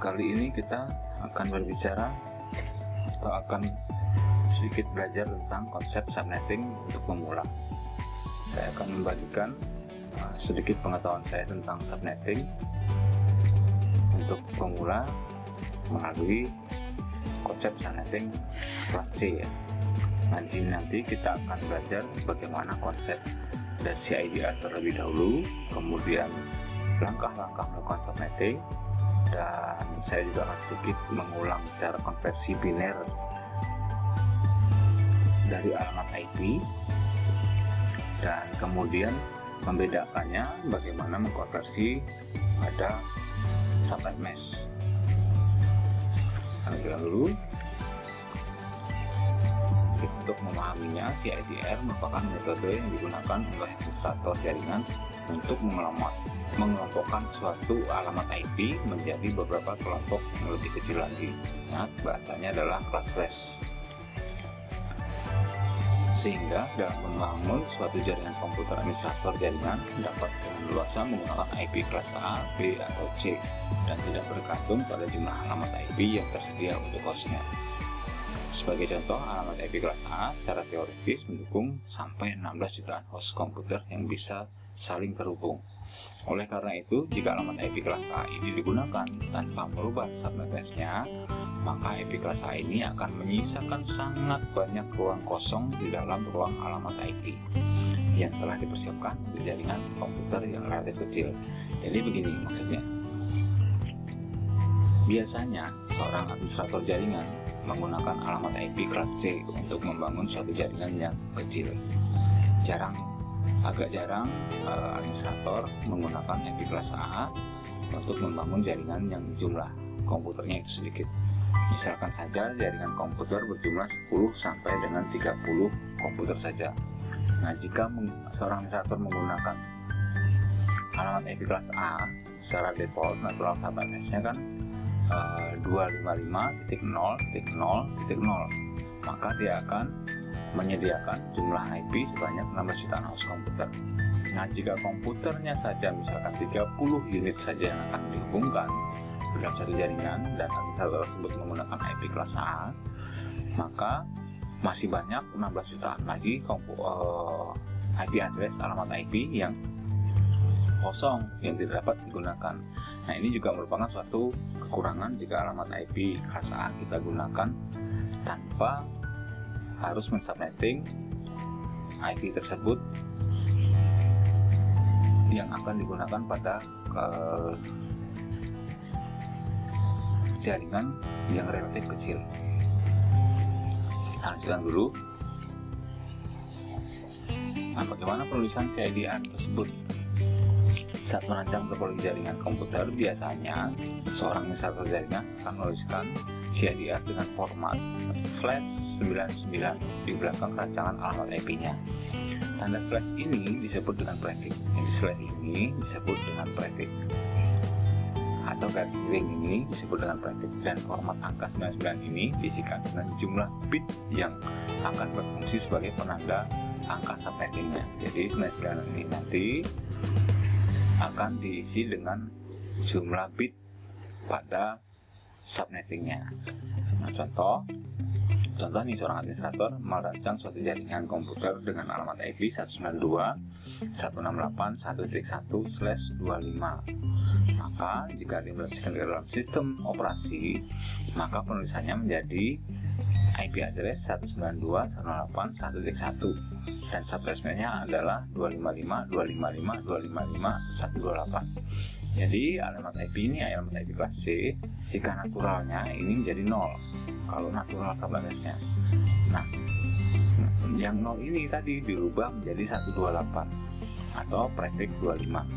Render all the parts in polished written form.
Kali ini kita akan berbicara atau akan sedikit belajar tentang konsep subnetting untuk pemula. Saya akan membagikan sedikit pengetahuan saya tentang subnetting untuk pemula melalui konsep subnetting kelas C ya. Nah, di sini nanti kita akan belajar bagaimana konsep dari CIDR terlebih dahulu, kemudian langkah-langkah melakukan subnetting, dan saya juga akan sedikit mengulang cara konversi biner dari alamat IP, dan kemudian membedakannya bagaimana mengkonversi pada subnet mesh. Terlebih dahulu, untuk memahaminya, CIDR merupakan metode yang digunakan oleh administrator jaringan untuk mengelompokkan suatu alamat IP menjadi beberapa kelompok yang lebih kecil lagi. Ingat, bahasanya adalah classless. Sehingga dalam membangun suatu jaringan komputer, administrator jaringan dapat dengan luasa menggunakan IP kelas A, B, atau C, dan tidak bergantung pada jumlah alamat IP yang tersedia untuk hostnya. Sebagai contoh, alamat IP kelas A secara teoritis mendukung sampai 16 jutaan host komputer yang bisa saling terhubung. Oleh karena itu, jika alamat IP kelas A ini digunakan tanpa merubah subnet mesh-nya, maka IP kelas A ini akan menyisakan sangat banyak ruang kosong di dalam ruang alamat IP yang telah dipersiapkan untuk jaringan komputer yang relatif kecil. Jadi begini maksudnya. Biasanya, seorang administrator jaringan menggunakan alamat IP kelas C untuk membangun suatu jaringan yang kecil. Agak jarang administrator menggunakan IP kelas A untuk membangun jaringan yang jumlah komputernya itu sedikit. Misalkan saja jaringan komputer berjumlah 10 sampai dengan 30 komputer saja. Nah, jika seorang administrator menggunakan alamat IP kelas A secara default, natural subnet mesh-nya kan 255.0.0.0, maka dia akan menyediakan jumlah IP sebanyak 16 jutaan host komputer. Nah, jika komputernya saja misalkan 30 unit saja yang akan dihubungkan dalam satu jaringan dan administrator tersebut menggunakan IP kelas A, maka masih banyak 16 jutaan lagi IP address alamat IP yang kosong yang tidak dapat digunakan. Nah, ini juga merupakan suatu kekurangan jika alamat IP kelas A kita gunakan tanpa harus mensubnetting IP tersebut yang akan digunakan pada jaringan yang relatif kecil. Lanjutkan dulu. Nah, bagaimana penulisan CIDR tersebut? Saat merancang topologi jaringan komputer, biasanya seorang administrator jaringan akan menuliskan CIDR dengan format /99 di belakang rancangan alamat IP-nya. Tanda slash ini disebut dengan prefix. Jadi slash ini disebut dengan prefix, atau garis miring ini disebut dengan prefix, dan format angka 99 ini diisikan dengan jumlah bit yang akan berfungsi sebagai penanda angka subnettingnya. Jadi 99 ini nanti akan diisi dengan jumlah bit pada subnettingnya. Nah, contoh nih, seorang administrator merancang suatu jaringan komputer dengan alamat IP 192.168.1.1/25. Maka jika diimplementasikan ke dalam sistem operasi, maka penulisannya menjadi IP address 192.168.1.1 dan subnetnya adalah 255.255.255.128. Jadi alamat IP ini alamat IP kelas C jika naturalnya ini menjadi 0 kalau natural subnetnya. Nah, yang 0 ini tadi dirubah menjadi 128 atau prefix 25.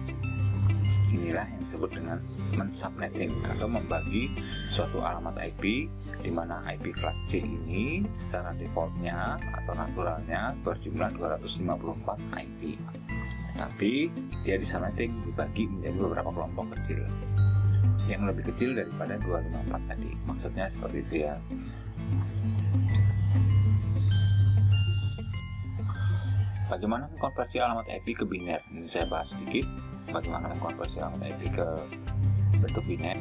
Inilah yang disebut dengan mensubnetting atau membagi suatu alamat IP, di mana IP kelas C ini secara defaultnya atau naturalnya berjumlah 254 IP, tapi dia disubnetting, dibagi menjadi beberapa kelompok kecil yang lebih kecil daripada 254 tadi. Maksudnya seperti itu ya. Bagaimana mengkonversi alamat IP ke biner? Ini saya bahas sedikit. Bagaimana mengkonversi alamat IP ke bentuk biner.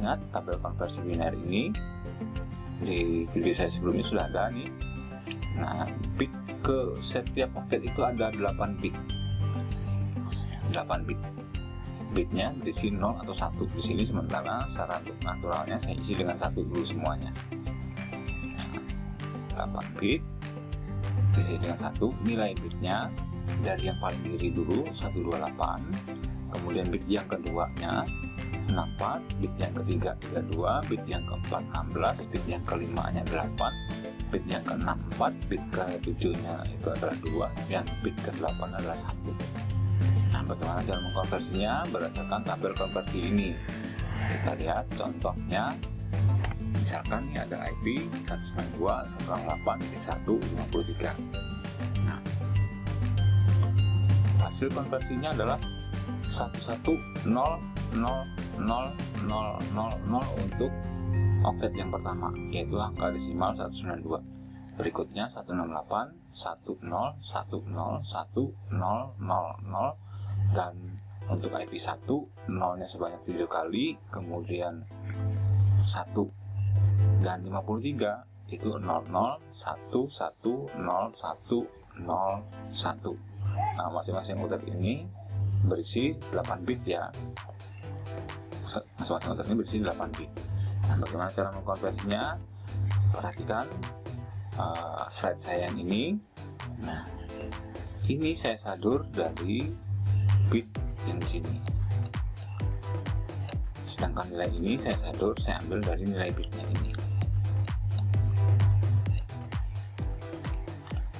ingat tabel konversi biner ini di video saya sebelumnya sudah ada nih. Nah, bit ke setiap paket itu ada 8 bit. 8 bit. Bitnya berisi 0 atau 1 di sini, sementara secara untuk naturalnya saya isi dengan 1 dulu semuanya. Nah, 8 bit diisi dengan 1. Nilai bitnya dari yang paling kiri dulu 128, kemudian bit yang keduanya 64, bit yang ketiga 32, bit yang keempat 16, bit yang kelimanya 8, bit yang ke-6 4, bit ke-7-nya itu adalah 2, dan bit ke-8 adalah 1. Nah, bagaimana cara mengkonversinya? Berdasarkan tabel konversi ini. Kita lihat contohnya. Misalkan ini ada IP 192.168.1.53. Nah, hasil konversinya adalah 1100000 untuk oktet yang pertama, yaitu angka desimal 192. Berikutnya 168, 10, 10, 1000, dan untuk IP 1 nolnya sebanyak 7 kali, kemudian 1 dan 53 itu 00, 1, 1, 0, 1, 0, 1. Nah, masing-masing oktet ini berisi 8 bit ya. Masing-masing oktet ini berisi 8 bit. Nah, bagaimana cara mengkonversinya? Perhatikan slide saya yang ini. Nah, ini saya sadur dari bit yang di sini. Sedangkan nilai ini saya sadur, saya ambil dari nilai bitnya ini.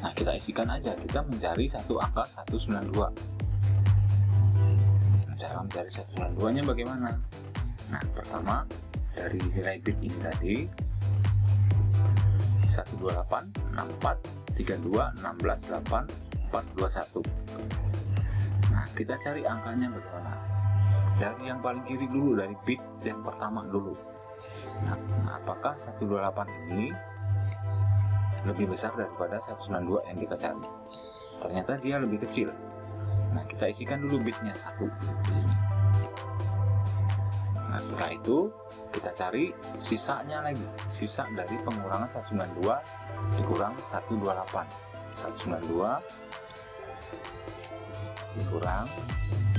Nah, kita isikan aja, kita mencari satu angka 192. Cara mencari 192 nya bagaimana? Nah, pertama dari nilai bit ini tadi 128, 64, 32, 16, 8, 4, 21. Nah, kita cari angkanya bagaimana? Dari yang paling kiri dulu, dari bit yang pertama dulu. Nah, apakah 128 ini lebih besar daripada 192 yang kita cari? Ternyata dia lebih kecil. Nah, kita isikan dulu bitnya 1. Nah, setelah itu kita cari sisanya lagi. Sisa dari pengurangan 192 dikurang 128. 192 dikurang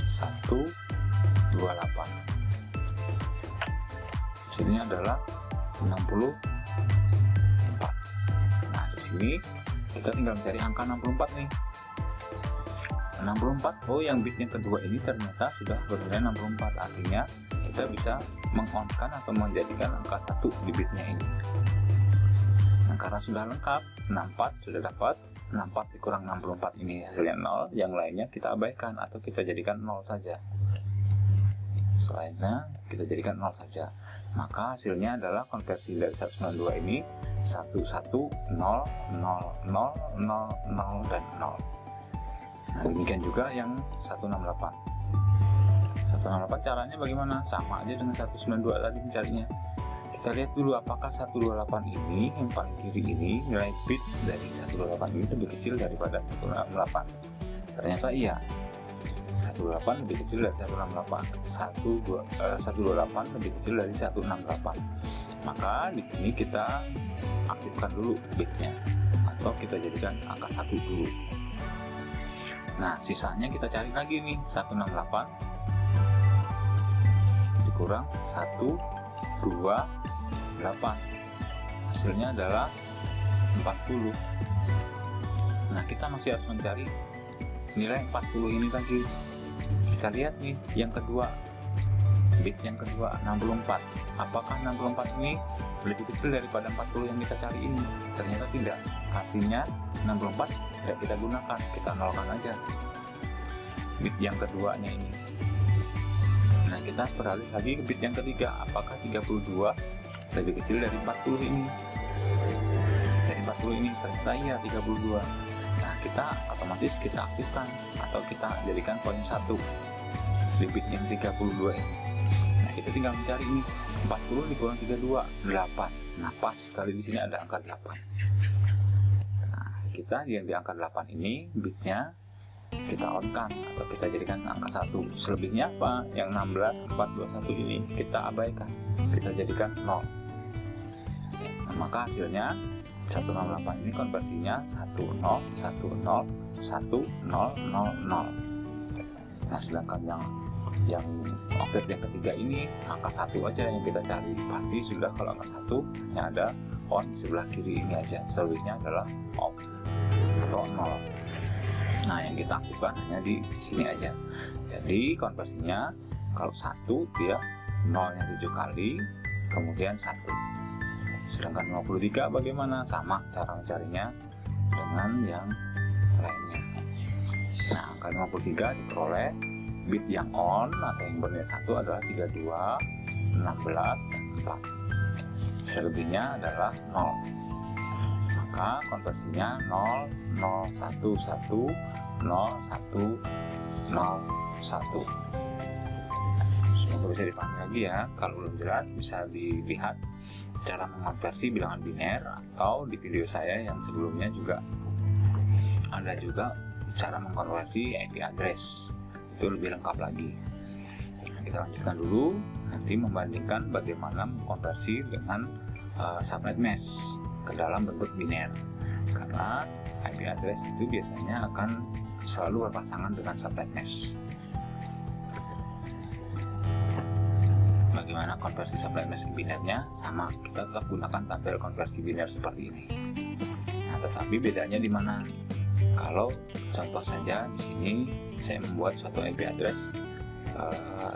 128. Di sini adalah 64. Nah, di sini kita tinggal mencari angka 64 nih. 64, oh yang bit yang kedua ini ternyata sudah bernilai 64, artinya kita bisa meng-on-kan atau menjadikan angka 1 di bitnya ini. Nah, karena sudah lengkap, 64 sudah dapat, 64 dikurang 64 ini hasilnya 0, yang lainnya kita abaikan atau kita jadikan 0 saja. Selainnya kita jadikan 0 saja. Maka hasilnya adalah konversi dari 192 ini 11, 0, 0, 0, 0, 0, dan 0. Nah, demikian juga yang 168. 168 caranya bagaimana? Sama aja dengan 192 tadi mencarinya. Kita lihat dulu apakah 128 ini, yang paling kiri ini, nilai bit dari 128 ini lebih kecil daripada 168. Ternyata iya. 128 lebih kecil dari 168. 128 lebih kecil dari 168. Maka di sini kita aktifkan dulu bitnya, atau kita jadikan angka 1 dulu. Nah, sisanya kita cari lagi nih, 168 dikurang 128. Hasilnya adalah 40. Nah, kita masih harus mencari nilai 40 ini lagi. Kita lihat nih, yang kedua, bit yang kedua 64. Apakah 64 ini lebih kecil daripada 40 yang kita cari ini? Ternyata tidak. Artinya 64 tidak kita gunakan, kita nolkan aja bit yang keduanya ini. Nah, kita beralih lagi ke bit yang ketiga. Apakah 32 lebih kecil dari 40 ini? Dari 40 ini ternyata iya 32. Nah, kita otomatis kita aktifkan atau kita jadikan poin 1 di bit yang 32 ini. Nah, kita tinggal mencari ini 40 dikurang 32, 8. Nah, pas sekali di sini ada angka 8. Nah, kita yang di angka 8 ini bitnya kita on-kan atau kita jadikan angka 1. Selebihnya apa? Yang 16, 4, 21 ini kita abaikan, kita jadikan 0. Nah, maka hasilnya 168 ini konversinya 1010101000. Nah, sedangkan yang oktet yang ketiga ini angka 1 aja yang kita cari. Pasti sudah kalau angka 1 hanya ada on di sebelah kiri ini aja, selebihnya adalah off atau 0. Nah, yang kita aktifkan hanya di sini aja. Jadi konversinya kalau 1 dia 0-nya 7 kali, kemudian 1. Sedangkan 53 bagaimana? Sama cara mencarinya dengan yang lainnya. Nah, angka 53 diperoleh bit yang on atau yang bernilai 1 adalah 32, 16, dan 4. Selebihnya adalah 0. Maka konversinya 0, 0, 1, 1, 0, 1, 0, 1. Semoga bisa dipahami lagi ya. Kalau belum jelas bisa dilihat cara mengonversi bilangan biner, atau di video saya yang sebelumnya juga ada juga cara mengkonversi IP address. Itu lebih lengkap lagi. Nah, kita lanjutkan dulu, nanti membandingkan bagaimana mengkonversi dengan subnet mesh ke dalam bentuk biner, karena IP address itu biasanya akan selalu berpasangan dengan subnet mesh. Bagaimana konversi subnet mesh ke binernya? Sama, kita tetap gunakan tabel konversi biner seperti ini. Nah, tetapi bedanya di mana? Kalau contoh saja di sini saya membuat suatu IP address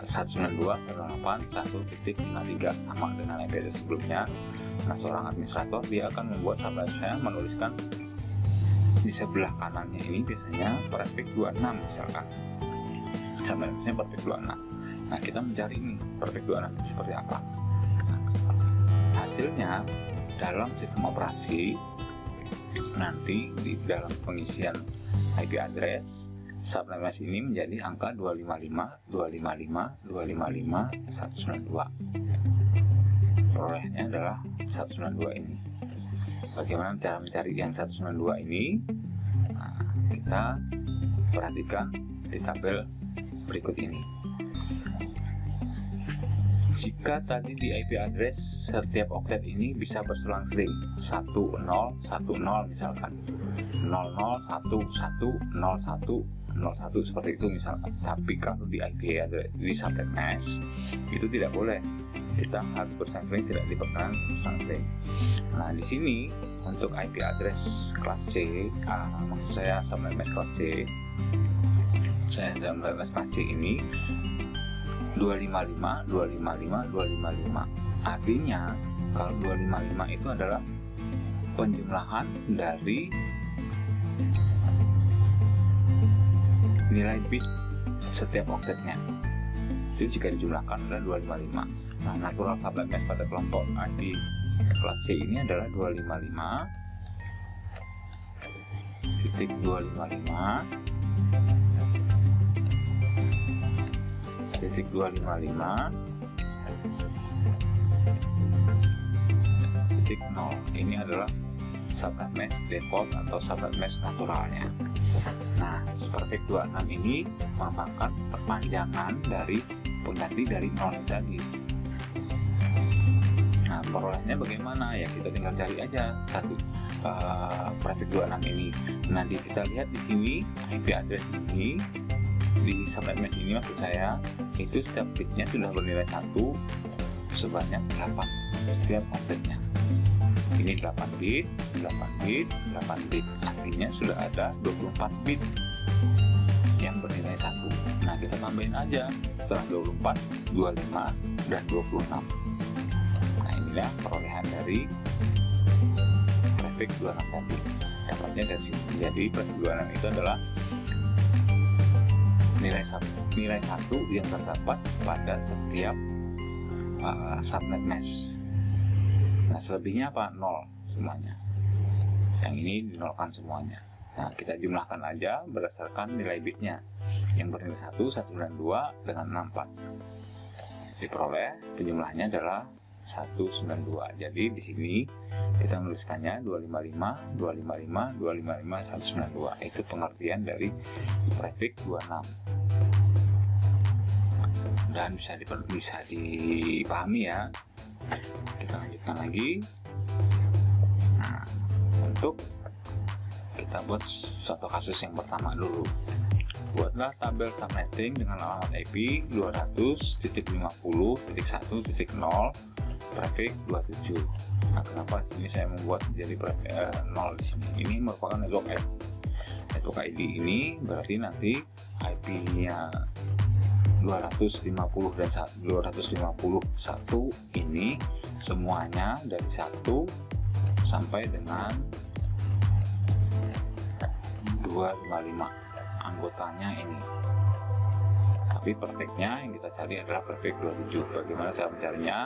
192.168.1.53 sama dengan IP address sebelumnya. Nah, seorang administrator dia akan membuat subnetnya, menuliskan di sebelah kanannya ini biasanya prefix 26 misalkan. Subnetnya prefix 26. Nah, kita mencari ini prefix 26 seperti apa. Nah, hasilnya dalam sistem operasi nanti di dalam pengisian IP address subnet mesh ini menjadi angka 255, 255, 255, 192. Perolehannya adalah 192 ini. Bagaimana cara mencari yang 192 ini? Nah, kita perhatikan di tabel berikut ini. Jika tadi di IP address setiap oktet ini bisa berselang-seling 1010 misalkan, 00110101 seperti itu misalkan. Tapi kalau di IP address di subnet mesh itu tidak boleh, kita harus berselang-seling, tidak diperkenankan berselang-seling. Nah, di sini untuk IP address kelas C, maksud saya subnet mesh kelas C, subnet mesh kelas C ini 255, 255, 255. Artinya kalau 255 itu adalah penjumlahan dari nilai bit setiap oktetnya. Itu jika dijumlahkan adalah 255. Nah, natural subnet mesh pada kelompok IP kelas C ini adalah 255.255 0. Ini adalah subnet mesh default atau subnet mesh naturalnya. Nah, prefix 26 ini merupakan perpanjangan dari pengganti dari 0 tadi. Nah, perolehannya bagaimana? Ya, kita tinggal cari aja satu prefix 26 ini. Nanti kita lihat di sini IP address ini di subnet mesh ini, maksud saya itu setiap bitnya sudah bernilai 1 sebanyak 8 setiap oktetnya. Ini 8 bit, 8 bit, 8 bit, artinya sudah ada 24 bit yang bernilai 1. Nah, kita tambahin aja setelah 24, 25, dan 26. Nah, inilah perolehan dari prefix 26 tadi. Dapatnya dari sini. Jadi prefix 26 itu adalah nilai 1 yang terdapat pada setiap subnet mesh. Nah, selebihnya apa? 0 semuanya. Yang ini dinolkan semuanya. Nah, kita jumlahkan aja berdasarkan nilai bitnya. Yang bernilai 1, 192 dengan 64. Diperoleh penjumlahnya adalah 192. Jadi di sini kita menuliskannya 255, 255, 255, 192. Itu pengertian dari prefix 26. Dan bisa dipahami ya. Kita lanjutkan lagi. Nah, untuk kita buat suatu kasus yang pertama dulu. Buatlah tabel subnetting dengan alamat IP 200.50.1.0 prefix 27. Nah, kenapa di sini saya membuat jadi 0 di sini? Ini merupakan network ID ini berarti nanti IP-nya 250 dan 251 ini semuanya dari 1 sampai dengan 255 anggotanya ini. Tapi prefixnya yang kita cari adalah prefix 27. Bagaimana cara mencarinya?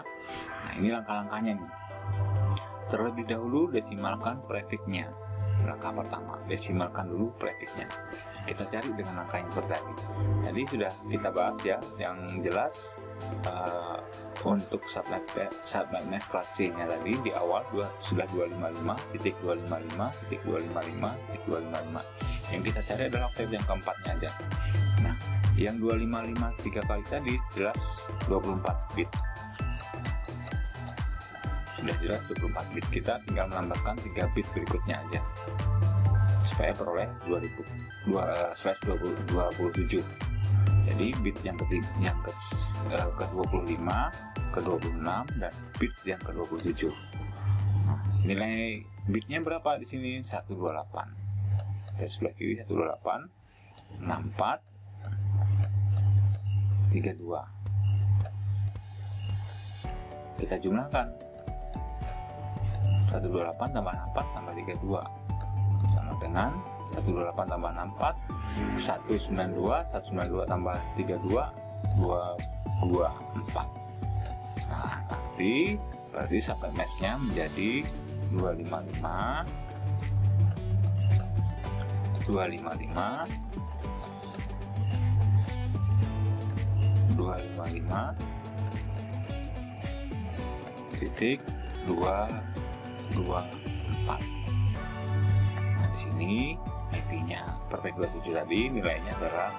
Nah, ini langkah-langkahnya nih. Terlebih dahulu desimalkan prefixnya. Langkah pertama, desimalkan dulu prefixnya. Kita cari dengan langkah yang tadi. Jadi sudah kita bahas ya, yang jelas untuk subnet kelas C nya tadi di awal sudah 255.255.255.255. Yang kita cari adalah oktav yang keempatnya aja. Nah, yang 255 3 kali tadi jelas 24 bit. Sudah jelas 24 bit, kita tinggal menambahkan 3 bit berikutnya aja supaya peroleh 2000/27. Jadi bit yang ke-25, ke-26 dan bit yang ke-27. Nah, nilai bitnya berapa di sini? 128. Kita sebelah kiri 128, 64, 32. Kita jumlahkan 128 tambah 64 tambah 32 sama dengan 128 tambah 64 192, 192 tambah 32 224. Nah, nanti berarti sampai mesnya menjadi 255 titik 224. Nah, di sini IP-nya prefix 27 tadi nilainya adalah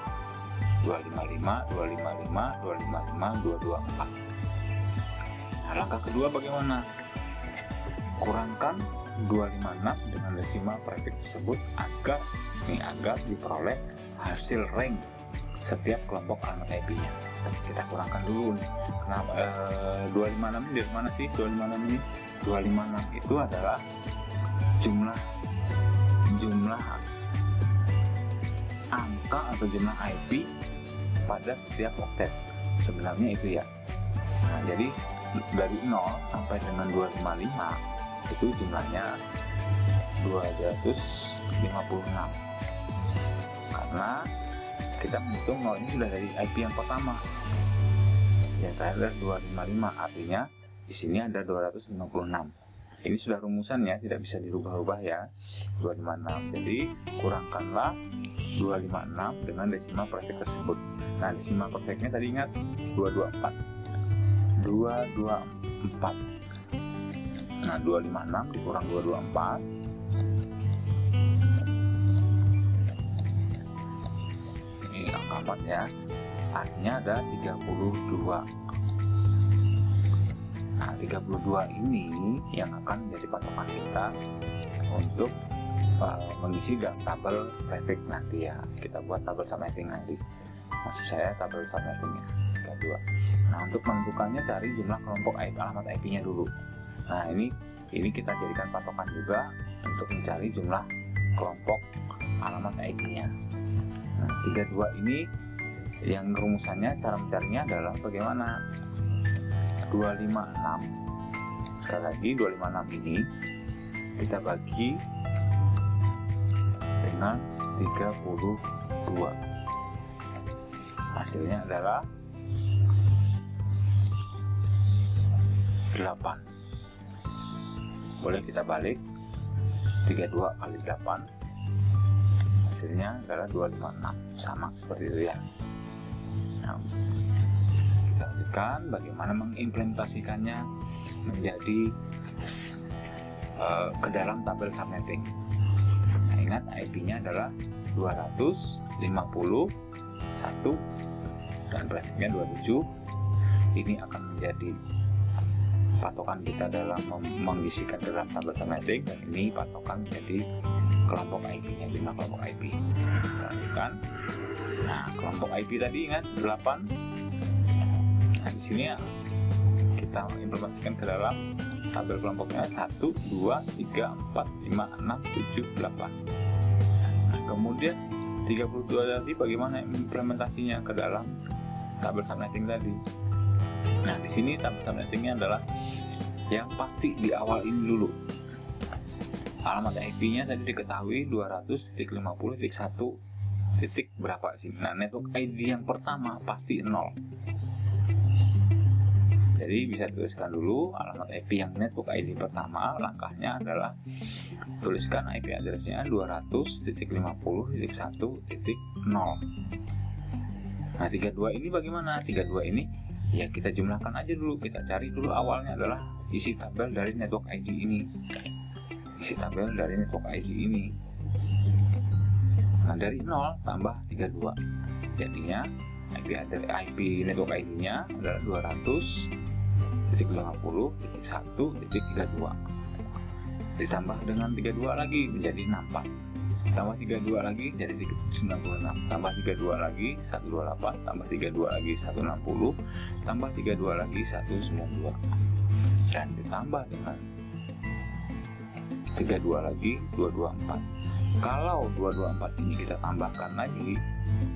255, 255, 255, 224. Nah, langkah kedua bagaimana? Kurangkan 256 dengan desimal prefix tersebut agar diperoleh hasil rank setiap kelompok alamat IP-nya. Kita kurangkan dulu nih. Kenapa 256 ini dari mana sih? 256 ini 256 itu adalah jumlah angka atau jumlah IP pada setiap oktet. Sebenarnya itu ya. Nah, jadi dari 0 sampai dengan 255 itu jumlahnya 256. Karena kita menghitung 0 ini sudah dari IP yang pertama. Yang terakhir adalah 255, artinya di sini ada 256. Ini sudah rumusannya, tidak bisa dirubah-rubah ya. 256. Jadi kurangkanlah 256 dengan desimal prefix tersebut. Nah, desimal prefixnya tadi ingat 224. 224. Nah, 256 dikurang 224. Ini angka 4 ya. Artinya ada 32. Nah, 32 ini yang akan menjadi patokan kita untuk mengisi dalam tabel prefix nanti ya. Kita buat tabel subnetting nanti. Maksud saya tabel subnettingnya 32. Nah, untuk menentukannya cari jumlah kelompok alamat IP-nya dulu. Nah, ini kita jadikan patokan juga untuk mencari jumlah kelompok alamat IP-nya. Nah, 32 ini yang rumusannya, cara mencarinya adalah bagaimana? 256. Sekali lagi 256 ini kita bagi dengan 32. Hasilnya adalah 8. Boleh kita balik 32 kali 8, hasilnya adalah 256. Sama seperti itu ya. Nah, kita lanjutkan bagaimana mengimplementasikannya. menjadi ke dalam tabel subnetting. Nah, ingat IP-nya adalah 251 dan trafficnya 27. Ini akan menjadi patokan kita dalam mengisikan ke dalam tabel subnetting, dan ini patokan menjadi kelompok IP-nya, jumlah kelompok IP. Kita lanjutkan. Nah, kelompok IP tadi ingat 8. Nah, di sini kita implementasikan ke dalam tabel kelompoknya 1, 2, 3, 4, 5, 6, 7, 8. Nah, kemudian 32 tadi bagaimana implementasinya ke dalam tabel subnetting tadi? Nah, di sini tabel subnettingnya adalah yang pasti di awal ini dulu. Alamat IP-nya tadi diketahui 200.50.1 titik berapa sih? Nah, network ID yang pertama pasti 0. Jadi bisa tuliskan dulu alamat IP yang network ID pertama. Langkahnya adalah tuliskan IP address-nya 200.50.1.0. Nah, 32 ini bagaimana? 32 ini ya kita jumlahkan aja dulu. Kita cari dulu awalnya adalah isi tabel dari network ID ini. Isi tabel dari network ID ini. Nah, dari 0 tambah 32. Jadinya IP network ID-nya adalah 200.50.1.32. Ditambah dengan 32 lagi menjadi 64. Tambah 32 lagi jadi 96. Tambah 32 lagi 128. Tambah 32 lagi 160. Tambah 32 lagi 192. Dan ditambah dengan 32 lagi 224. Kalau 224 ini kita tambahkan lagi,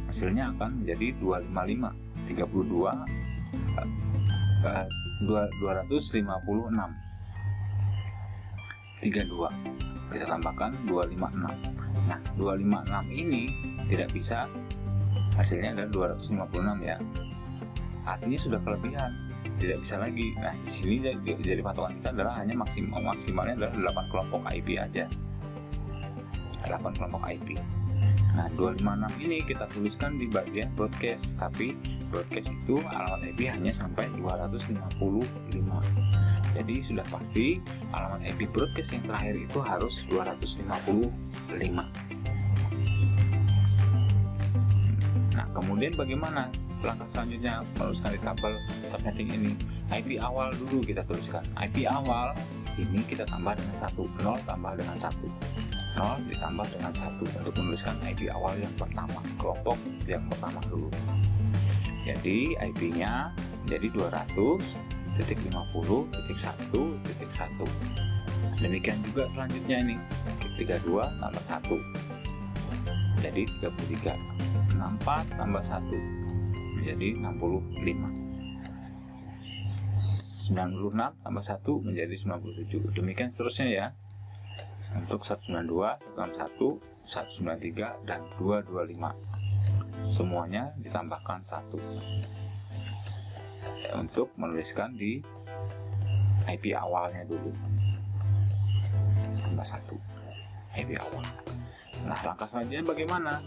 hasilnya akan menjadi 256. 32 kita tambahkan 256. Nah, 256 ini tidak bisa, hasilnya adalah 256 ya. Artinya sudah kelebihan, tidak bisa lagi. Nah, di sini jadi patokan kita adalah hanya maksimalnya adalah 8 kelompok IP aja. 8 kelompok IP. Nah, 256 ini kita tuliskan di bagian broadcast, tapi broadcast itu alamat IP hanya sampai 255. Jadi sudah pasti alamat IP broadcast yang terakhir itu harus 255. Nah, kemudian bagaimana langkah selanjutnya menuliskan di tabel subnetting ini? IP awal dulu kita tuliskan. IP awal ini kita tambah dengan 1, 0 tambah dengan 1. 0 ditambah dengan 1 untuk menuliskan IP awal yang pertama, kelompok yang pertama dulu. Jadi IP-nya jadi 200.50.1.1. Demikian juga selanjutnya ini 32 tambah 1 jadi 33. 64 tambah 1 menjadi 65. 96 tambah 1 menjadi 97. Demikian seterusnya ya. Untuk 192, 161, 193, dan 225 semuanya ditambahkan 1 untuk menuliskan di IP awalnya dulu, tambah 1 IP awal. Nah, langkah selanjutnya bagaimana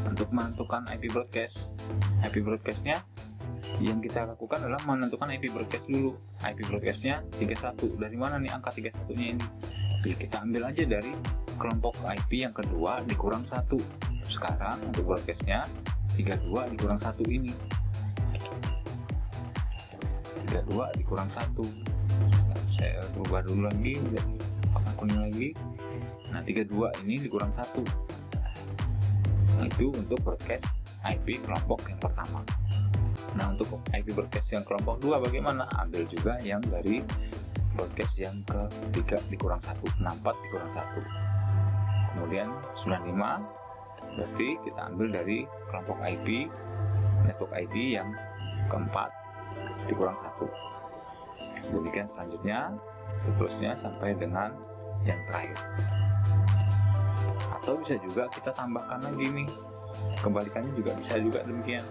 untuk menentukan IP broadcast? IP broadcastnya yang kita lakukan adalah menentukan IP broadcast dulu. IP broadcastnya 31. Dari mana nih angka 31 nya ini? Kita ambil aja dari kelompok IP yang kedua dikurang 1. Sekarang untuk broadcastnya 32 dikurang 1 ini, 32 dikurang 1. Saya ubah dulu lagi jadi warna kuning lagi. Nah, 32 ini dikurang 1. Nah, itu untuk broadcast IP kelompok yang pertama. Nah, untuk IP broadcast yang kelompok 2 bagaimana? Ambil juga yang dari broadcast yang ketiga dikurang 1, 64 dikurang 1. Kemudian 95 berarti kita ambil dari kelompok IP network ID yang keempat dikurang 1. Demikian seterusnya sampai dengan yang terakhir. Atau bisa juga kita tambahkan lagi nih, kebalikannya juga bisa juga demikian.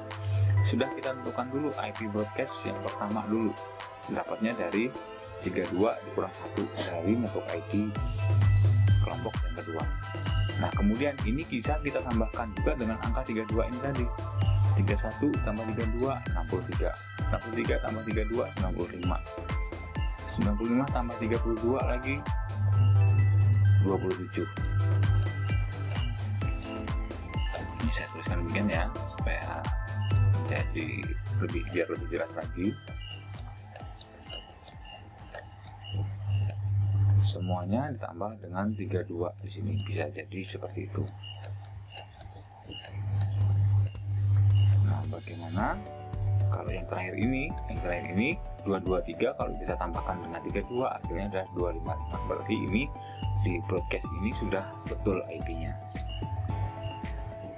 Sudah kita tentukan dulu IP broadcast yang pertama dulu, dapatnya dari 32 dikurang 1 dari network ID kelompok yang kedua. Nah, kemudian ini bisa kita tambahkan juga dengan angka 32 ini tadi. 31 tambah 32 63. 63 tambah 32 95. 95 tambah 32 lagi 27. Ini saya tuliskan demikian ya, supaya jadi biar lebih jelas lagi. Semuanya ditambah dengan 32 di sini, bisa jadi seperti itu. Nah, bagaimana kalau yang terakhir ini? Yang terakhir ini 223, kalau kita tambahkan dengan 32 hasilnya adalah 255. Berarti ini di broadcast ini sudah betul IP-nya.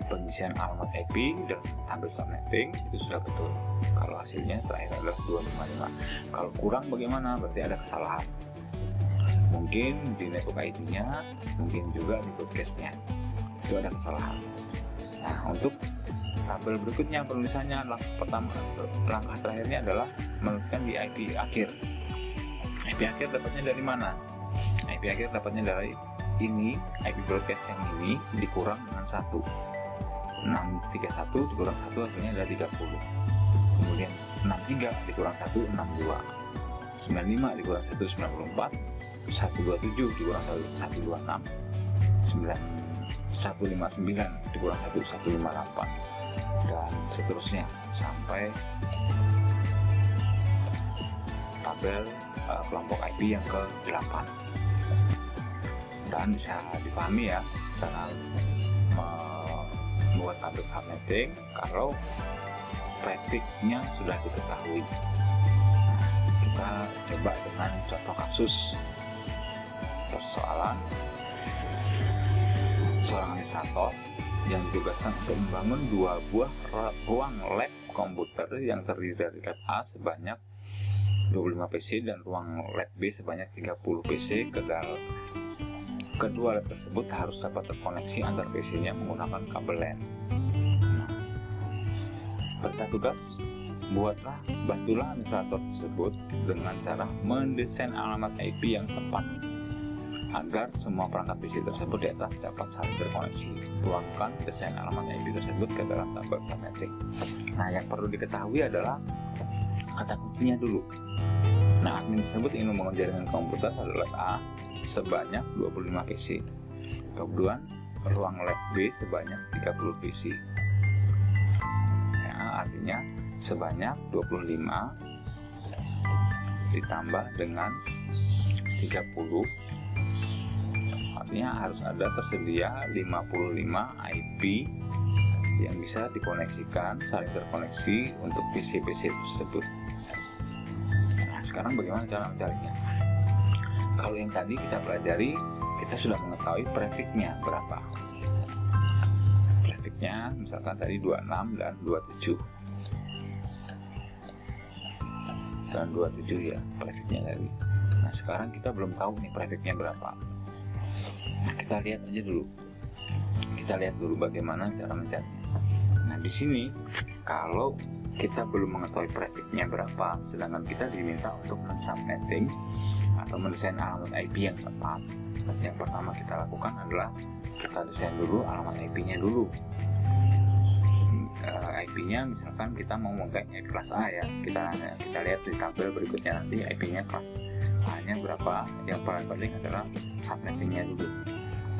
Pengisian alamat IP dan tabel subnetting itu sudah betul. Kalau hasilnya terakhir adalah 255. Kalau kurang bagaimana? Berarti ada kesalahan. Mungkin di network ID-nya, mungkin juga di broadcast-nya. Itu ada kesalahan. Nah, untuk tabel berikutnya penulisannya, langkah terakhirnya adalah menuliskan di IP akhir. IP akhir dapatnya dari mana? IP akhir dapatnya dari ini, IP broadcast yang ini dikurang dengan 1. 631 dikurang 1 hasilnya adalah 30. Kemudian 63 dikurang 1 62. 95 dikurang 1 94. 127 dikurang 126. 159 dikurang 1 158, dan seterusnya sampai tabel kelompok IP yang ke-8. Dan bisa dipahami ya cara membuat tabel subnetting kalau prefix-nya sudah diketahui. Kita coba dengan contoh kasus persoalan seorang administrator yang ditugaskan untuk membangun 2 buah ruang lab komputer yang terdiri dari lab A sebanyak 25 PC dan ruang lab B sebanyak 30 PC. Kedua lab tersebut harus dapat terkoneksi antar PC-nya menggunakan kabel LAN. Perintah tugas, bantulah administrator tersebut dengan cara mendesain alamat IP yang tepat agar semua perangkat PC tersebut di atas dapat saling terkoneksi. Tuangkan desain alamat IP tersebut ke dalam tabel subnetting. Nah, yang perlu diketahui adalah kata kuncinya dulu. Nah, admin tersebut ingin membangun jaringan komputer pada lab A sebanyak 25 PC. Kemudian ruang lab B sebanyak 30 PC. Ya, artinya sebanyak 25 ditambah dengan 30, artinya harus ada tersedia 55 IP yang bisa dikoneksikan, saling terkoneksi untuk PC-PC tersebut. Nah, sekarang bagaimana cara mencarinya? Kalau yang tadi kita pelajari, kita sudah mengetahui prefix-nya berapa. Prefix-nya misalkan tadi 26 dan 27. Dan 27 ya prefix-nya tadi. Nah, sekarang kita belum tahu nih prefix-nya berapa. Nah, kita lihat aja dulu. Kita lihat dulu bagaimana cara mencarinya. Nah, di sini kalau kita belum mengetahui prefix-nya berapa, sedangkan kita diminta untuk mensubnetting atau mendesain alamat IP yang tepat, yang pertama kita lakukan adalah kita desain dulu alamat IP-nya dulu. IP-nya misalkan kita mau memakai IP kelas A ya, kita lihat di tabel berikutnya nanti IP-nya kelas A-nya berapa. Yang paling penting adalah subnetting-nya dulu.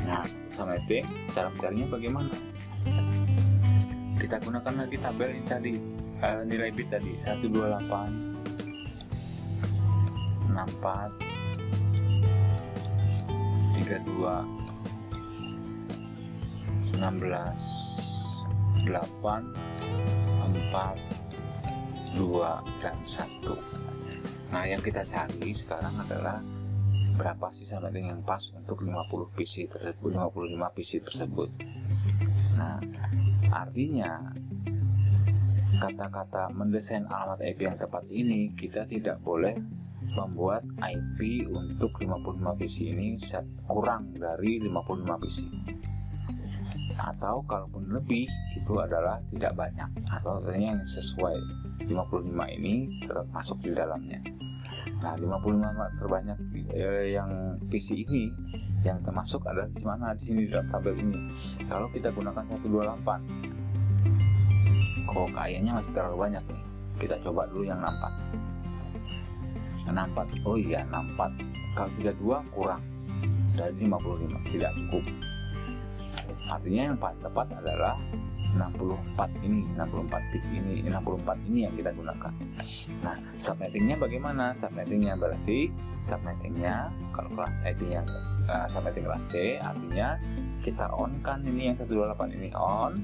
Nah, subnetting cara mencarinya bagaimana? Kita gunakan lagi tabel ini tadi, nilai bit tadi 128 64 32 16 8 4 2 dan 1. Nah, yang kita cari sekarang adalah berapa sih subnetting yang pas untuk 50 PC tersebut, 55 PC tersebut. Nah, artinya kata-kata mendesain alamat IP yang tepat ini, kita tidak boleh membuat IP untuk 55 PC ini kurang dari 55 PC, atau kalaupun lebih itu adalah tidak banyak, atau artinya yang sesuai 55 ini termasuk di dalamnya. Nah, 55 terbanyak yang PC ini yang termasuk adalah di mana? Di sini dalam tabel ini. Kalau kita gunakan 128, kok kayaknya masih terlalu banyak nih. Kita coba dulu yang 64. 64. Oh iya, 64. Kalau 32 kurang dari 55, tidak cukup. Artinya yang paling tepat adalah 64 ini, 64 bit ini, 64 ini yang kita gunakan. Nah, subnettingnya bagaimana? Subnettingnya berarti subnettingnya kalau kelas IP-nya subnetting kelas C, artinya kita on kan ini yang 128 ini on,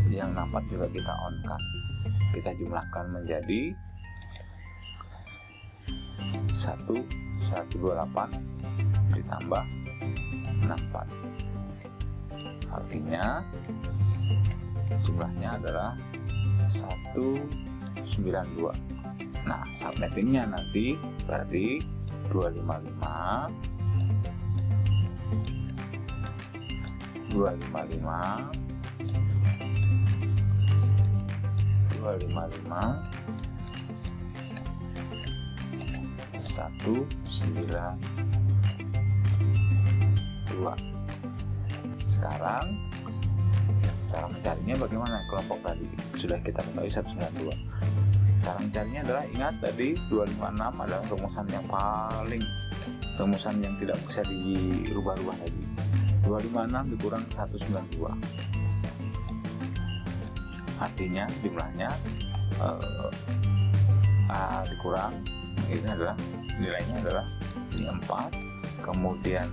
yang 64 juga kita on kan. Kita jumlahkan menjadi 128 ditambah 64. Artinya jumlahnya adalah 192. Nah, subnettingnya nanti berarti 255 192. Sekarang cara mencarinya bagaimana? Kelompok tadi sudah kita ketahui 192. Cara mencarinya adalah ingat tadi 256 adalah rumusan yang tidak bisa dirubah-rubah lagi. 256 dikurang 192. Artinya jumlahnya dikurang, ini adalah nilainya adalah ini 4, kemudian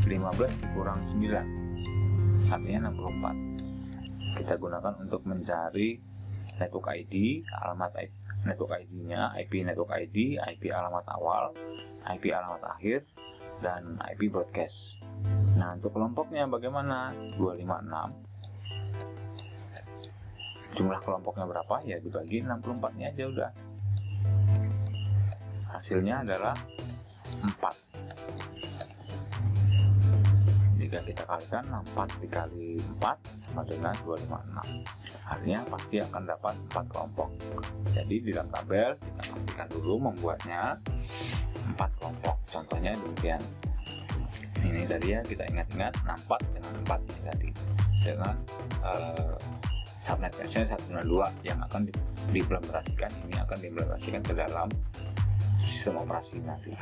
15 dikurang 9, artinya 64. Kita gunakan untuk mencari network ID, alamat network ID-nya, IP network ID, IP alamat awal, IP alamat akhir, dan IP broadcast. Nah, untuk kelompoknya bagaimana? 256. Jumlah kelompoknya berapa? Ya dibagi 64-nya aja udah. Hasilnya adalah 4. Jika kita kalikan 4 dikali 4 sama dengan 256. Artinya pasti akan dapat 4 kelompok. Jadi di dalam tabel kita pastikan dulu membuatnya 4 kelompok. Contohnya demikian. Ini tadi ya, kita ingat-ingat 64 dengan 4 ini tadi. Dengan subnetnya 192 yang akan diimplementasikan, ini akan diimplementasikan ke dalam sistem operasi nanti.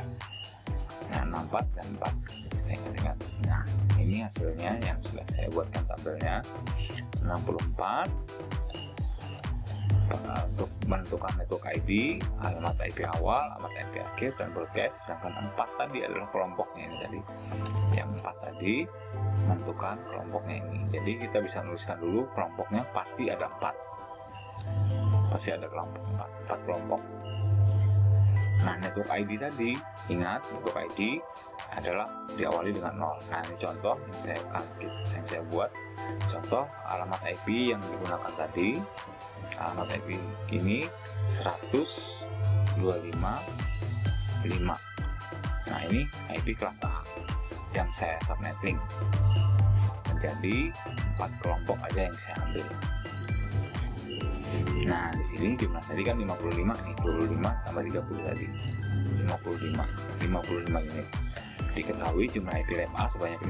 Nah, 64 dan 4 ingat-ingat. Nah, ini hasilnya yang sudah saya buatkan tabelnya. 64 untuk menentukan network ID, alamat IP awal, alamat IP akhir, dan broadcast. Sedangkan 4 tadi adalah kelompoknya ini tadi. Yang 4 tadi menentukan kelompoknya ini. Jadi kita bisa menuliskan dulu kelompoknya pasti ada 4. Pasti ada kelompok 4 kelompok. Nah, network ID tadi, ingat network ID adalah diawali dengan 0. Nah, ini contoh yang saya buat. Contoh alamat IP yang digunakan tadi. Alamat IP ini 125.5. Nah, ini IP kelas A yang saya subnetting menjadi 4 kelompok aja yang saya ambil. Nah, di sini jumlah tadi kan 55 nih, 25 tambah 30 tadi 55 unit. Diketahui jumlah IP lab A sebanyak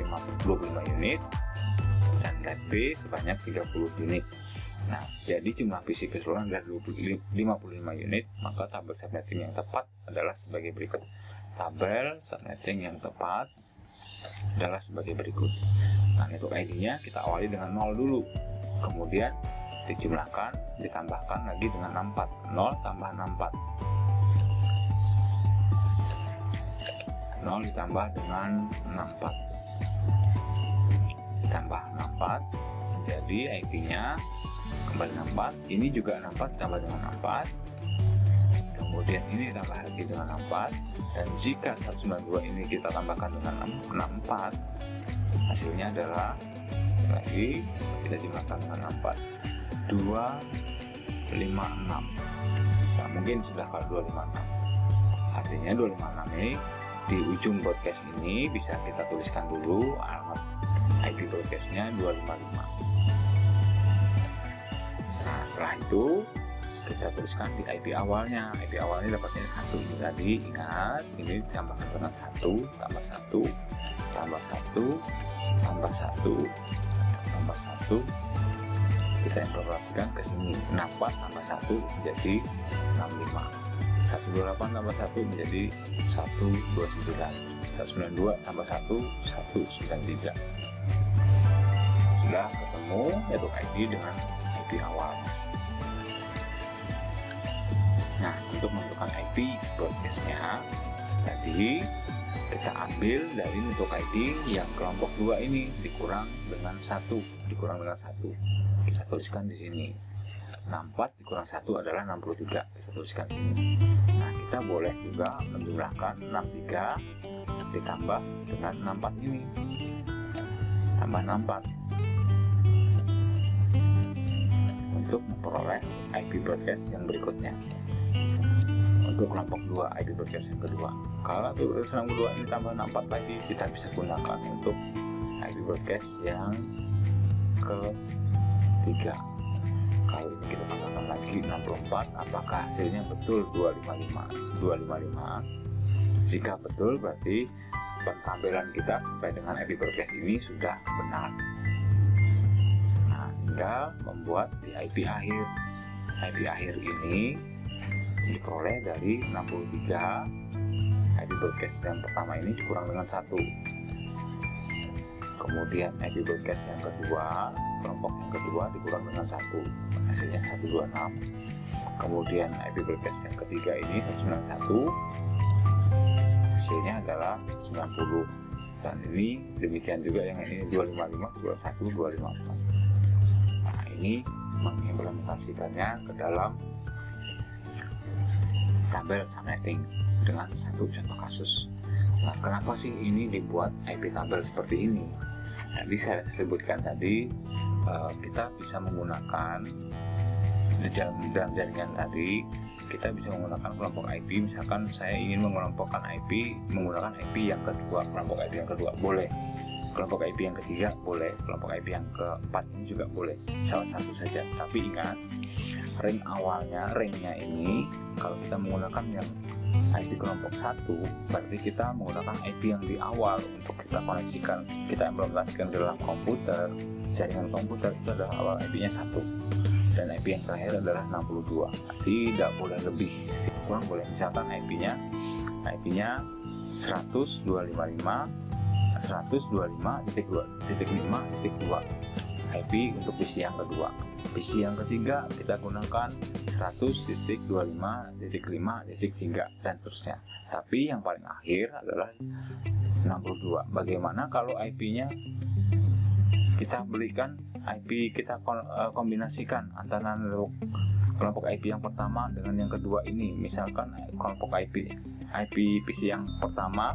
25 unit dan lab B sebanyak 30 unit. Nah, jadi jumlah PC keseluruhan adalah 55 unit, maka tabel subnetting yang tepat adalah sebagai berikut. Tabel subnetting yang tepat adalah sebagai berikut. Nah, network ID-nya kita awali dengan 0 dulu, kemudian dijumlahkan, ditambahkan lagi dengan 64. 0 tambah 64. 0 ditambah dengan 64. Ditambah 64, jadi IP-nya kembali 64. Ini juga 64 ditambah dengan 64. Kemudian ini ditambah lagi dengan 64. Dan jika 192 ini kita tambahkan dengan 64, hasilnya adalah lagi kita jumlahkan dengan 64. 256. Nah, mungkin sudah kalau 256. Artinya 256 ini di ujung broadcast ini bisa kita tuliskan dulu alamat IP broadcastnya 255. Nah, setelah itu kita tuliskan di IP awalnya. IP awalnya dapatnya 1 ini tadi. Ingat, ini ditambahkan dengan 1 tambah 1 tambah 1 tambah 1 tambah 1. Kita implementasikan ke sini. 64 tambah 1 menjadi 65. 128 tambah 1 menjadi 129. 192 tambah 1 193. Sudah ketemu network ID dengan IP awalnya. Nah, untuk menentukan IP broadcastnya tadi kita ambil dari network ID yang kelompok 2 ini dikurang dengan 1. Kita tuliskan di sini. 64 dikurang 1 adalah 63. Kita tuliskan di sini. Nah, kita boleh juga menjumlahkan 63 ditambah dengan 64 ini. Tambah 64 untuk memperoleh IP broadcast yang berikutnya. Untuk kelompok 2 IP broadcast yang kedua. Kalau IP broadcast yang kedua ini tambah 64 lagi, kita bisa gunakan untuk IP broadcast yang ketiga. Kalau ini kita tambahkan lagi 64, apakah hasilnya betul 255? Jika betul, berarti pentampilan kita sampai dengan IP broadcast ini sudah benar. Nah, tinggal membuat di IP akhir. IP akhir ini diperoleh dari 63. IP broadcast yang pertama ini dikurang dengan 1. Kemudian IP broadcast yang kedua, kelompok yang kedua dikurang dengan 1, hasilnya 126. Kemudian IP broadcast yang ketiga ini 191, hasilnya adalah 90. Dan ini demikian juga yang ini 255, 21, 254. Nah, ini mengimplementasikannya ke dalam tabel subnetting dengan satu contoh kasus. Nah, kenapa sih ini dibuat IP tabel seperti ini? Tadi saya sebutkan tadi, kita bisa menggunakan di dalam jaringan tadi, kita bisa menggunakan kelompok IP. Misalkan saya ingin mengelompokkan IP menggunakan IP yang kedua, kelompok IP yang kedua boleh, kelompok IP yang ketiga boleh, kelompok IP yang keempat ini juga boleh, salah satu saja. Tapi ingat, ring awalnya, ringnya ini kalau kita menggunakan yang IP kelompok 1, berarti kita menggunakan IP yang di awal untuk kita koneksikan, kita implementasikan ke dalam komputer. Jaringan komputer itu adalah awal IP-nya 1, dan IP yang terakhir adalah 62. Tidak boleh lebih, kurang boleh. Misalkan IP-nya 100.255 125.2.5.2 IP untuk PC yang kedua. PC yang ketiga kita gunakan 100.25.5.3 dan seterusnya. Tapi yang paling akhir adalah 62. Bagaimana kalau IP-nya kita belikan, IP kita kombinasikan antara kelompok IP yang pertama dengan yang kedua ini. Misalkan kelompok IP PC yang pertama,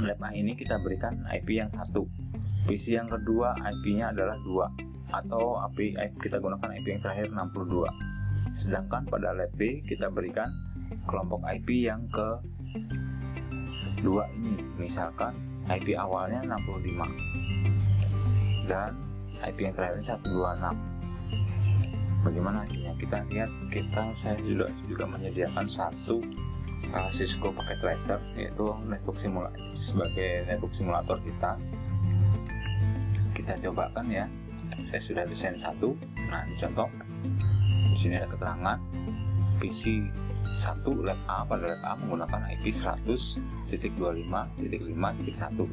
lab A ini kita berikan IP yang 1. PC yang kedua IP-nya adalah 2, atau IP kita gunakan IP yang terakhir 62. Sedangkan pada lab B kita berikan kelompok IP yang kedua ini, misalkan IP awalnya 65 dan IP yang terakhirnya 126. Bagaimana hasilnya? Kita lihat, saya juga menyediakan satu Cisco Packet Tracer, yaitu network simulator, sebagai network simulator kita cobakan ya. Saya sudah desain satu. Nah, ini contoh. Di sini ada keterangan PC 1 lab A, pada lab A menggunakan IP 100.25.5.1.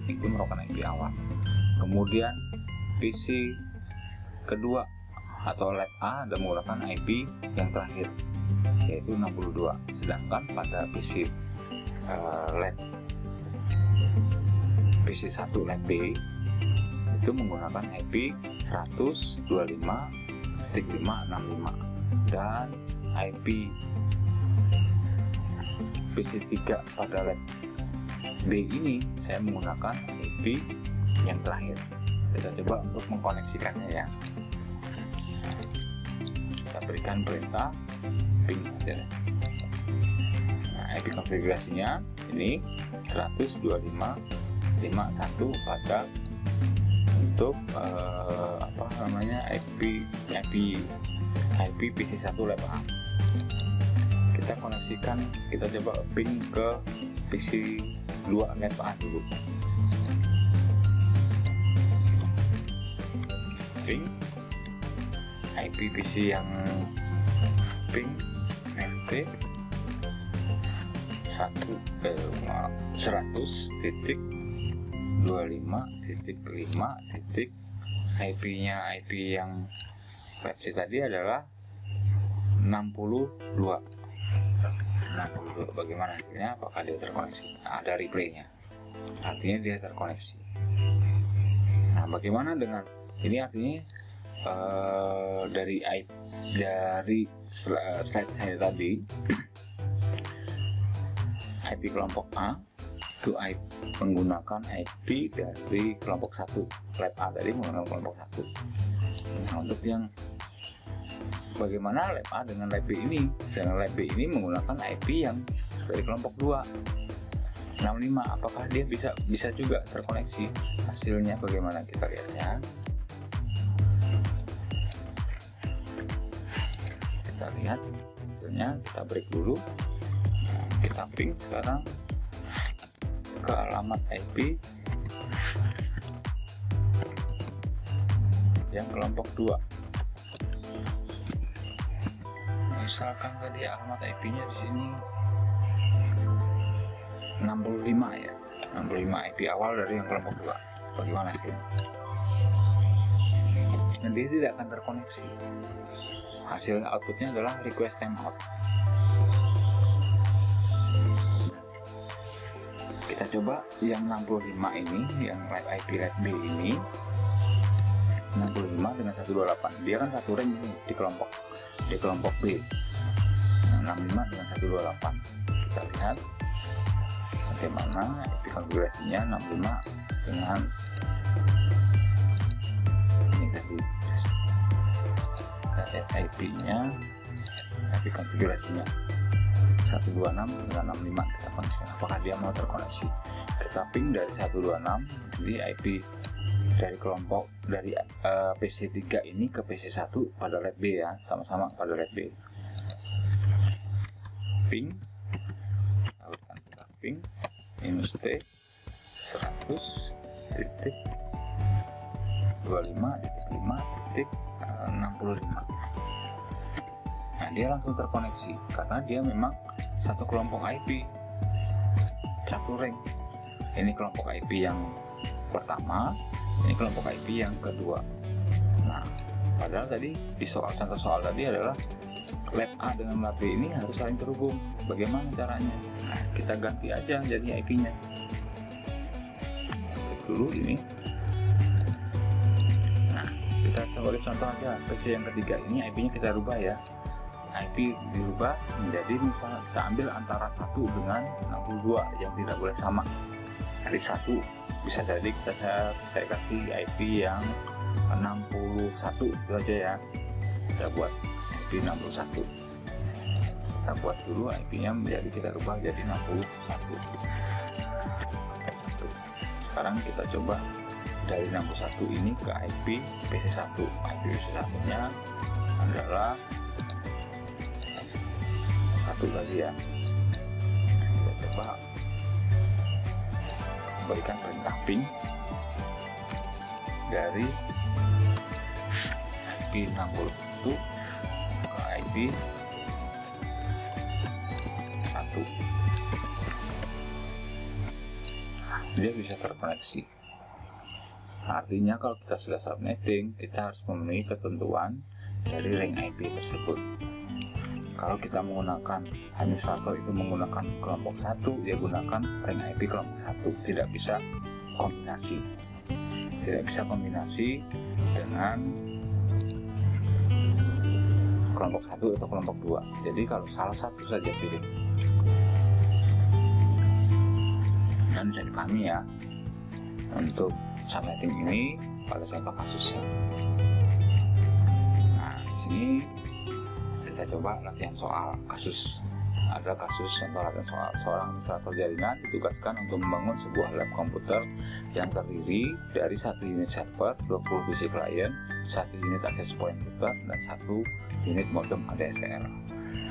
Itu merupakan IP awal. Kemudian PC kedua atau lab A dan menggunakan IP yang terakhir, yaitu 62. Sedangkan pada PC PC 1 lab B itu menggunakan IP 125.565 dan IP PC 3 pada lab B ini saya menggunakan IP yang terakhir. Kita coba untuk mengkoneksikannya ya. Kita berikan perintah ping aja. Nah, IP konfigurasinya ini 125.51 pada untuk IP PC 1 lab A. Kita koneksikan, kita coba ping ke PC 2 lab A dulu. Ping IP PC yang ping NT 100.25.5. IP-nya IP yang versi tadi adalah 62. Bagaimana hasilnya? Apakah dia terkoneksi? Ada replaynya, artinya dia terkoneksi. Nah, bagaimana dengan ini? Artinya dari slide saya tadi, IP kelompok A itu menggunakan IP dari kelompok 1. Lab A tadi menggunakan kelompok 1. Nah, untuk yang bagaimana lab A dengan lab B ini? Sedangkan lab B ini menggunakan IP yang dari kelompok 2, 65. Apakah dia bisa juga terkoneksi? Hasilnya bagaimana, kita lihat ya. Kita lihat hasilnya, kita break dulu. Nah, kita ping sekarang ke alamat IP yang kelompok 2. Misalkan tadi alamat IP-nya di sini 65 ya. 65 IP awal dari yang kelompok 2. Bagaimana sih? Dan dia tidak akan terkoneksi. Hasil outputnya adalah request timeout. Kita coba yang 65 ini, yang lab IP lab B ini, 65 dengan 128. Dia kan satu range ini di kelompok B. Nah, 65 dengan 128. Kita lihat bagaimana IP konfigurasinya 65 dengan ini tadi. Kita lihat IP-nya, IP konfigurasinya 126 dengan 65. Kita koneksikan, apakah dia mau terkoneksi. Kita ping dari 126, jadi IP dari kelompok dari PC3 ini ke PC1 pada lab B ya, sama-sama pada lab B. Ping, lakukan kita ping minus T 100.25.5.65. Nah, dia langsung terkoneksi karena dia memang satu kelompok IP, satu rank. Ini kelompok IP yang pertama, ini kelompok IP yang kedua. Nah, padahal tadi di contoh soal tadi adalah lab A dengan lab B ini harus saling terhubung. Bagaimana caranya? Nah, kita ganti aja jadi IP-nya. Klik dulu ini. Nah, kita sebagai contoh aja, PC yang ketiga ini IP-nya kita rubah ya. IP dirubah menjadi, misalnya kita ambil antara 1 dengan 62 yang tidak boleh sama. Dari 1 bisa jadi saya kasih IP yang 61 itu aja ya. Kita buat IP 61. Kita buat dulu IP-nya menjadi, kita rubah jadi 61. Sekarang kita coba dari 61 ini ke IP PC1. IP PC1-nya adalah 1 tadi ya. Kita coba berikan perintah ping dari IP 61 ke IP 1. Dia bisa terkoneksi. Artinya kalau kita sudah subnetting, kita harus memenuhi ketentuan dari ring IP tersebut. Kalau kita menggunakan administrator itu menggunakan kelompok 1, dia gunakan ring IP kelompok 1, tidak bisa kombinasi dengan kelompok 1 atau kelompok 2. Jadi kalau salah satu saja pilih. Dan bisa dipahami ya untuk subnetting ini pada contoh kasusnya. Nah, di sini kita coba latihan soal kasus. Ada kasus contoh latihan soal. Seorang administrator jaringan ditugaskan untuk membangun sebuah lab komputer yang terdiri dari 1 unit server, 20 PC client, 1 unit access point router, dan 1 unit modem ADSL.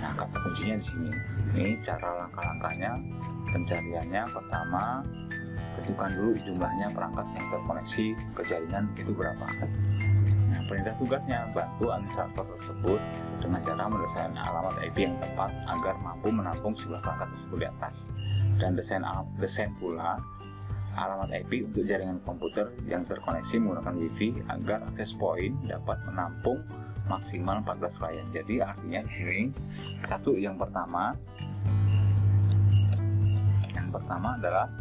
Nah, kata kuncinya di sini. Ini cara langkah-langkahnya, pencariannya. Pertama, tentukan dulu jumlahnya perangkat yang terkoneksi ke jaringan itu berapa. Nah, perintah tugasnya bantu administrator tersebut dengan cara mendesain alamat IP yang tepat agar mampu menampung jumlah perangkat tersebut di atas, dan desain pula alamat IP untuk jaringan komputer yang terkoneksi menggunakan WiFi agar akses point dapat menampung maksimal 14 klien. Jadi artinya di sini yang pertama adalah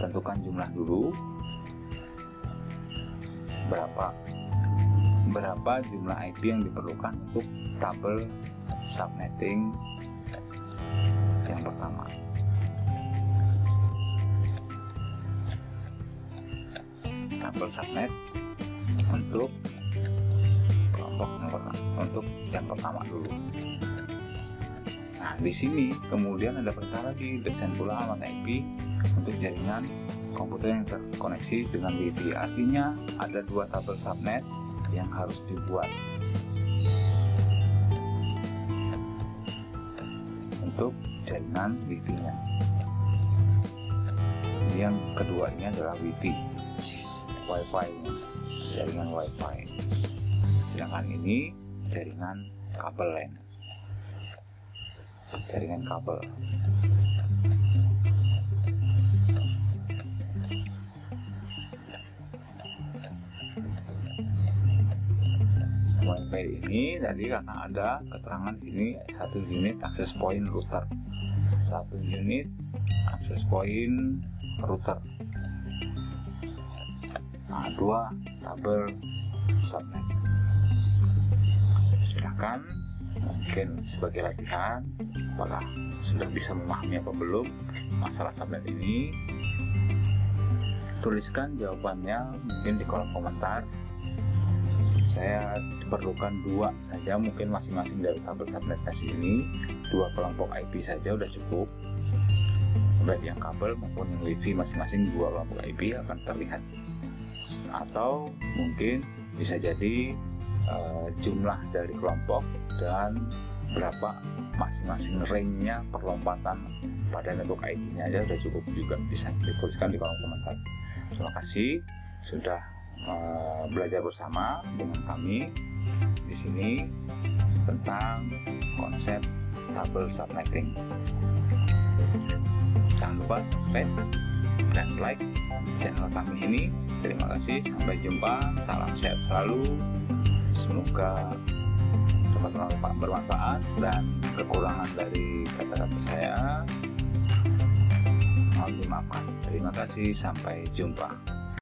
tentukan jumlah dulu, berapa jumlah IP yang diperlukan untuk tabel subnetting yang pertama. Tabel subnet untuk kelompok yang pertama dulu. Nah, di sini kemudian ada perintah lagi, desain pula alamat IP untuk jaringan komputer yang terkoneksi dengan WiFi. Artinya ada 2 tabel subnet yang harus dibuat untuk jaringan WiFi-nya. Yang kedua ini adalah WiFi, jaringan WiFi. Sedangkan ini jaringan kabel LAN, jaringan kabel. WiFi ini tadi karena ada keterangan sini 1 unit access point router, 1 unit access point router. Nah, 2 tabel subnet. Silahkan mungkin sebagai latihan, apakah sudah bisa memahami apa belum masalah subnet ini. Tuliskan jawabannya mungkin di kolom komentar. Saya diperlukan 2 saja, mungkin masing-masing dari tabel subnet ini 2 kelompok IP saja udah cukup, baik yang kabel maupun yang WiFi masing-masing 2 kelompok IP akan terlihat. Atau mungkin bisa jadi jumlah dari kelompok dan berapa masing-masing ring-nya perlompatan pada network ID-nya aja udah cukup, juga bisa dituliskan di kolom komentar. Terima kasih sudah belajar bersama dengan kami di sini tentang konsep tabel subnetting. Jangan lupa subscribe dan like channel kami ini. Terima kasih, sampai jumpa, salam sehat selalu, semoga dapat bermanfaat, dan kekurangan dari kata-kata saya mohon dimaafkan. Terima kasih, sampai jumpa.